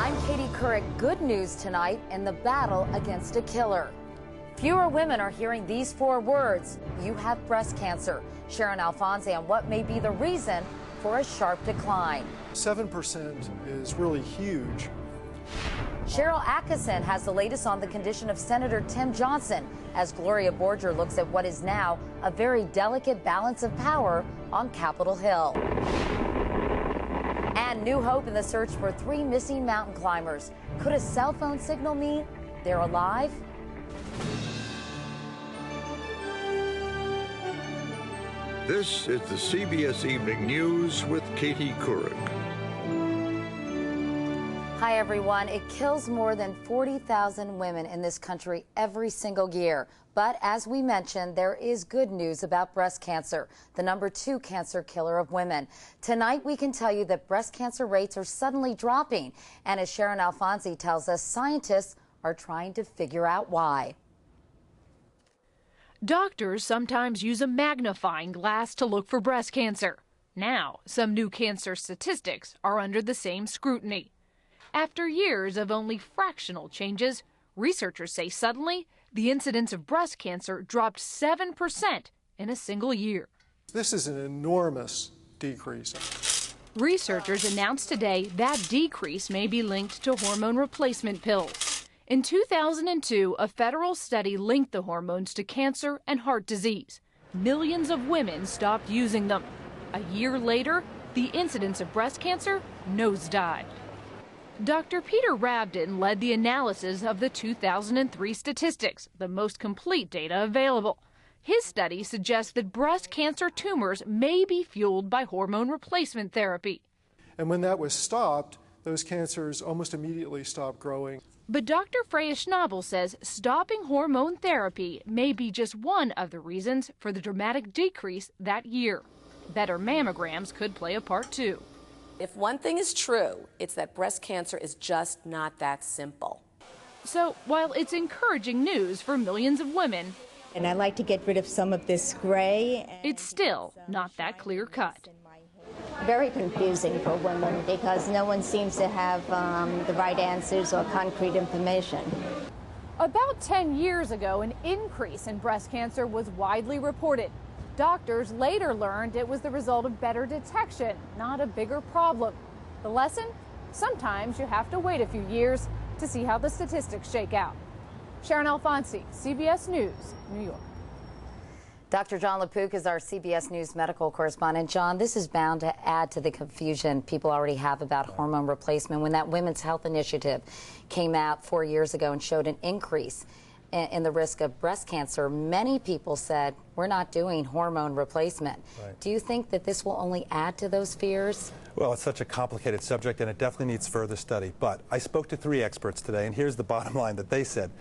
I'm Katie Couric. Good news tonight in the battle against a killer. Fewer women are hearing these 4 words: you have breast cancer. Sharon Alfonsi on what may be the reason for a sharp decline. 7% is really huge. Cheryl Atkinson has the latest on the condition of Senator Tim Johnson as Gloria Borger looks at what is now a very delicate balance of power on Capitol Hill. And new hope in the search for 3 missing mountain climbers. Could a cell phone signal mean they're alive? This is the CBS Evening News with Katie Couric. Hi, everyone. It kills more than 40,000 women in this country every single year. But as we mentioned, there is good news about breast cancer, the #2 cancer killer of women. Tonight, we can tell you that breast cancer rates are suddenly dropping. And as Sharon Alfonsi tells us, scientists are trying to figure out why. Doctors sometimes use a magnifying glass to look for breast cancer. Now, some new cancer statistics are under the same scrutiny. After years of only fractional changes, researchers say suddenly the incidence of breast cancer dropped 7% in a single year. This is an enormous decrease. Researchers announced today that decrease may be linked to hormone replacement pills. In 2002, a federal study linked the hormones to cancer and heart disease. Millions of women stopped using them. A year later, the incidence of breast cancer nosedived. Dr. Peter Rabden led the analysis of the 2003 statistics, the most complete data available. His study suggests that breast cancer tumors may be fueled by hormone replacement therapy. And when that was stopped, those cancers almost immediately stopped growing. But Dr. Freya Schnabel says stopping hormone therapy may be just one of the reasons for the dramatic decrease that year. Better mammograms could play a part too. If one thing is true, it's that breast cancer is just not that simple. So while it's encouraging news for millions of women, and I like to get rid of some of this gray, it's still not that clear cut. Very confusing for women because no one seems to have the right answers or concrete information. About 10 years ago, an increase in breast cancer was widely reported. Doctors later learned it was the result of better detection, not a bigger problem. The lesson? Sometimes you have to wait a few years to see how the statistics shake out. Sharon Alfonsi, CBS News, New York. Dr. John LaPook is our CBS News medical correspondent. John, this is bound to add to the confusion people already have about hormone replacement. When that Women's Health Initiative came out 4 years ago and showed an increase in the risk of breast cancer, many people said, we're not doing hormone replacement. Right. Do you think that this will only add to those fears? Well, it's such a complicated subject, and it definitely needs further study. But I spoke to 3 experts today, and here's the bottom line that they said.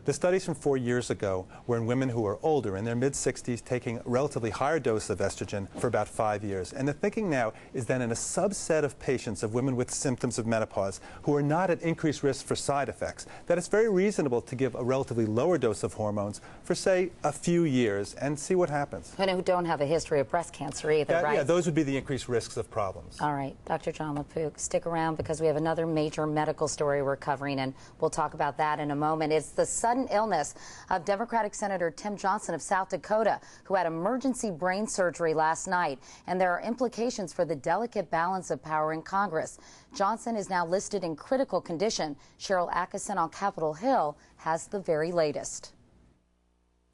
The studies from 4 years ago were in women who were older, in their mid-60s, taking a relatively higher dose of estrogen for about 5 years. And the thinking now is that in a subset of patients of women with symptoms of menopause who are not at increased risk for side effects, that it's very reasonable to give a relatively lower dose of hormones for, say, a few years and see what happens. And who don't have a history of breast cancer either, right? Yeah, those would be the increased risks of problems. All right, Dr. John LaPook, stick around because we have another major medical story we're covering, and we'll talk about that in a moment. It's the sudden illness of Democratic Senator Tim Johnson of South Dakota, who had emergency brain surgery last night, and there are implications for the delicate balance of power in Congress. Johnson is now listed in critical condition. Cheryl Atkinson on Capitol Hill has the very latest.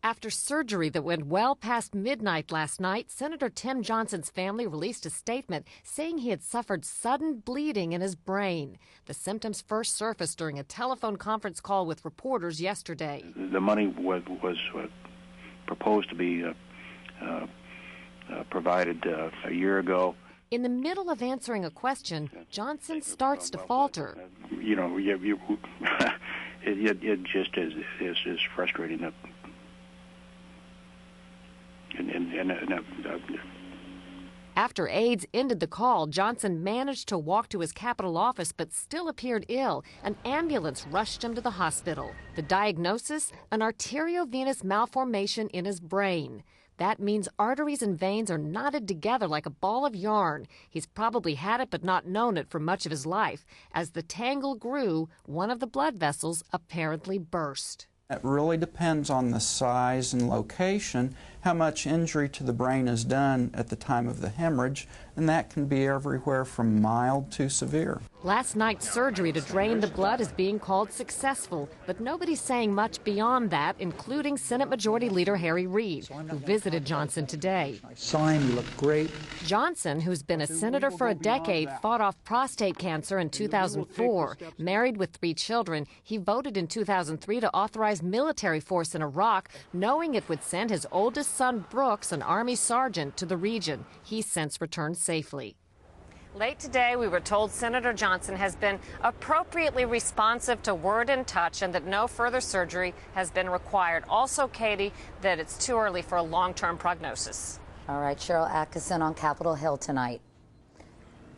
After surgery that went well past midnight last night, Senator Tim Johnson's family released a statement saying he had suffered sudden bleeding in his brain. The symptoms first surfaced during a telephone conference call with reporters yesterday. The money was proposed to be provided a year ago. In the middle of answering a question, Johnson starts to falter. You know, it just is frustrating that. After aides ended the call, Johnson managed to walk to his Capitol office but still appeared ill. An ambulance rushed him to the hospital. The diagnosis? An arteriovenous malformation in his brain. That means arteries and veins are knotted together like a ball of yarn. He's probably had it but not known it for much of his life. As the tangle grew, one of the blood vessels apparently burst. It really depends on the size and location, how much injury to the brain is done at the time of the hemorrhage, and that can be everywhere from mild to severe. Last night's surgery to drain the blood is being called successful, but nobody's saying much beyond that, including Senate Majority Leader Harry Reid, who visited Johnson today. I saw him, he looked great. Johnson, who's been a senator for a decade, fought off prostate cancer in 2004. Married with 3 children, he voted in 2003 to authorize military force in Iraq, knowing it would send his oldest son, Brooks, an Army sergeant, to the region. He's since returned safely. Late today, we were told Senator Johnson has been appropriately responsive to word and touch and that no further surgery has been required. Also, Katie, that it's too early for a long-term prognosis. All right, Cheryl Atkinson on Capitol Hill tonight.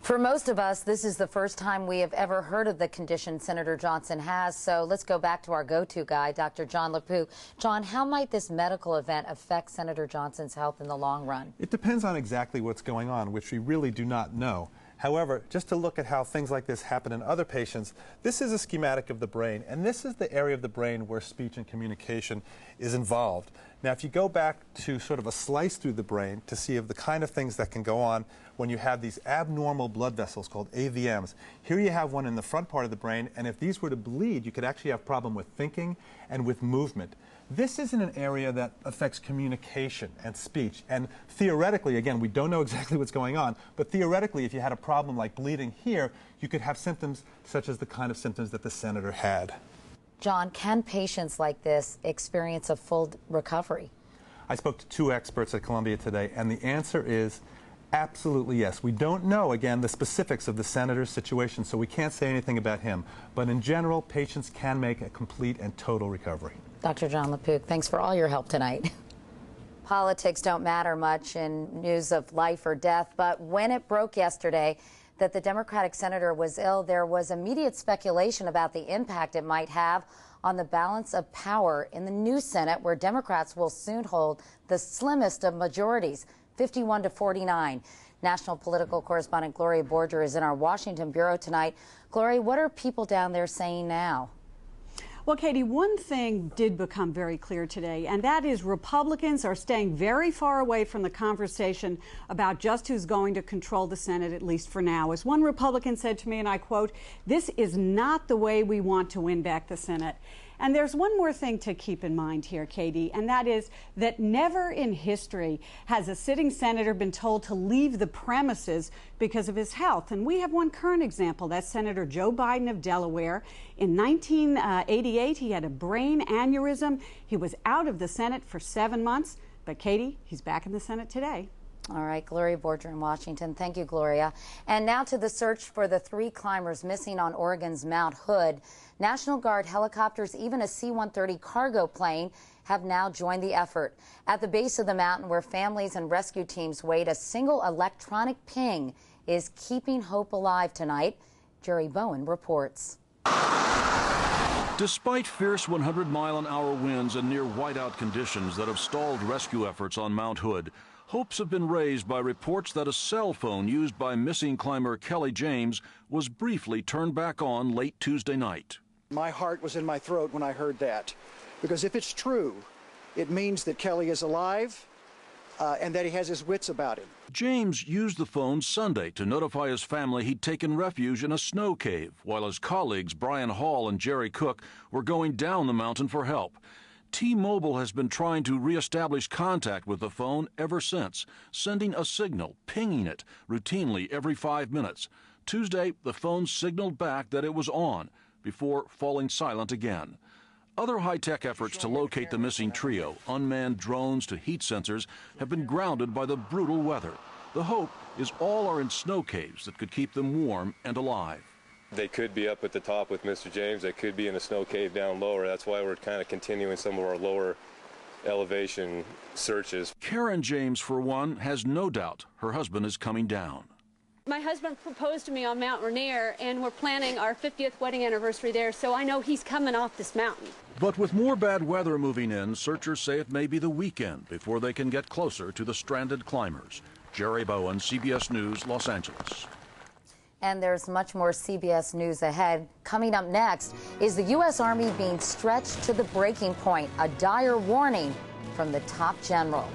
For most of us, this is the first time we have ever heard of the condition Senator Johnson has, so let's go back to our go-to guy, Dr. John LaPue. John, how might this medical event affect Senator Johnson's health in the long run? It depends on exactly what's going on, which we really do not know. However, just to look at how things like this happen in other patients, this is a schematic of the brain, and this is the area of the brain where speech and communication is involved. Now, if you go back to sort of a slice through the brain to see of the kind of things that can go on when you have these abnormal blood vessels called AVMs, here you have one in the front part of the brain, and if these were to bleed, you could actually have a problem with thinking and with movement. This isn't an area that affects communication and speech, and theoretically, again, we don't know exactly what's going on, but theoretically, if you had a problem like bleeding here, you could have symptoms such as the kind of symptoms that the senator had. John, can patients like this experience a full recovery? I spoke to 2 experts at Columbia today, and the answer is absolutely yes. We don't know, again, the specifics of the senator's situation, so we can't say anything about him. But in general, patients can make a complete and total recovery. Dr. John LaPue, thanks for all your help tonight. Politics don't matter much in news of life or death, but when it broke yesterday that the Democratic senator was ill, there was immediate speculation about the impact it might have on the balance of power in the new Senate, where Democrats will soon hold the slimmest of majorities, 51 to 49. National political correspondent Gloria Borger is in our Washington bureau tonight. Gloria, what are people down there saying now? Well, Katie, one thing did become very clear today, and that is Republicans are staying very far away from the conversation about just who's going to control the Senate, at least for now. As one Republican said to me, and I quote, "This is not the way we want to win back the Senate." And there's one more thing to keep in mind here, Katie, and that is that never in history has a sitting senator been told to leave the premises because of his health. And we have one current example. That's Senator Joe Biden of Delaware. In 1988, he had a brain aneurysm. He was out of the Senate for 7 months. But, Katie, he's back in the Senate today. All right, Gloria Borger in Washington. Thank you, Gloria. And now to the search for the 3 climbers missing on Oregon's Mount Hood. National Guard helicopters, even a C-130 cargo plane, have now joined the effort. At the base of the mountain, where families and rescue teams wait, a single electronic ping is keeping hope alive tonight. Jerry Bowen reports. Despite fierce 100-mile-an-hour winds and near whiteout conditions that have stalled rescue efforts on Mount Hood, hopes have been raised by reports that a cell phone used by missing climber Kelly James was briefly turned back on late Tuesday night. My heart was in my throat when I heard that, because if it's true, it means that Kelly is alive and that he has his wits about him. James used the phone Sunday to notify his family he'd taken refuge in a snow cave, while his colleagues Brian Hall and Jerry Cook were going down the mountain for help. T-Mobile has been trying to reestablish contact with the phone ever since, sending a signal, pinging it routinely every 5 minutes. Tuesday, the phone signaled back that it was on, before falling silent again. Other high-tech efforts to locate the missing trio, unmanned drones to heat sensors, have been grounded by the brutal weather. The hope is all are in snow caves that could keep them warm and alive. They could be up at the top with Mr. James. They could be in a snow cave down lower. That's why we're kind of continuing some of our lower elevation searches. Karen James, for one, has no doubt her husband is coming down. My husband proposed to me on Mount Rainier, and we're planning our 50th wedding anniversary there, so I know he's coming off this mountain. But with more bad weather moving in, searchers say it may be the weekend before they can get closer to the stranded climbers. Jerry Bowen, CBS News, Los Angeles. And there's much more CBS News ahead. Coming up next, is the U.S. Army being stretched to the breaking point? A dire warning from the top general.